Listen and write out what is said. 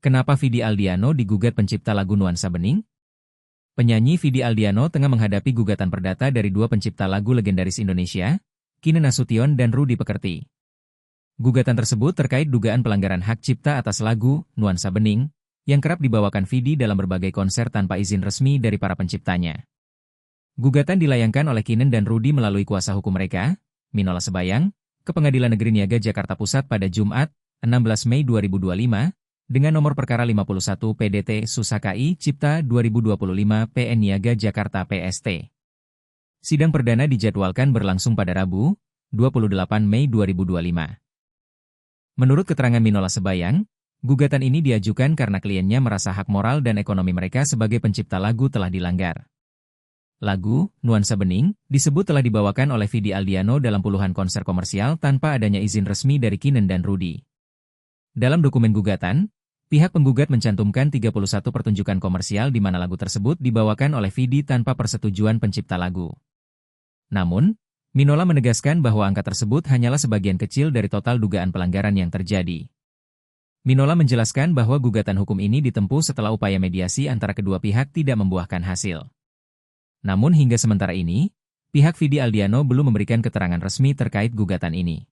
Kenapa Vidi Aldiano digugat pencipta lagu Nuansa Bening? Penyanyi Vidi Aldiano tengah menghadapi gugatan perdata dari dua pencipta lagu legendaris Indonesia, Kine Nasution dan Rudy Pekerti. Gugatan tersebut terkait dugaan pelanggaran hak cipta atas lagu Nuansa Bening, yang kerap dibawakan Vidi dalam berbagai konser tanpa izin resmi dari para penciptanya. Gugatan dilayangkan oleh Kine dan Rudy melalui kuasa hukum mereka, Minola Sebayang, ke Pengadilan Negeri Niaga Jakarta Pusat pada Jumat, 16 Mei 2025, dengan nomor perkara 51 PDT Susakai Cipta 2025 PN Niaga Jakarta PST. Sidang perdana dijadwalkan berlangsung pada Rabu, 28 Mei 2025. Menurut keterangan Minola Sebayang, gugatan ini diajukan karena kliennya merasa hak moral dan ekonomi mereka sebagai pencipta lagu telah dilanggar. Lagu, Nuansa Bening, disebut telah dibawakan oleh Vidi Aldiano dalam puluhan konser komersial tanpa adanya izin resmi dari Kine dan Rudy. Dalam dokumen gugatan, pihak penggugat mencantumkan 31 pertunjukan komersial di mana lagu tersebut dibawakan oleh Vidi tanpa persetujuan pencipta lagu. Namun, Minola menegaskan bahwa angka tersebut hanyalah sebagian kecil dari total dugaan pelanggaran yang terjadi. Minola menjelaskan bahwa gugatan hukum ini ditempuh setelah upaya mediasi antara kedua pihak tidak membuahkan hasil. Namun hingga sementara ini, pihak Vidi Aldiano belum memberikan keterangan resmi terkait gugatan ini.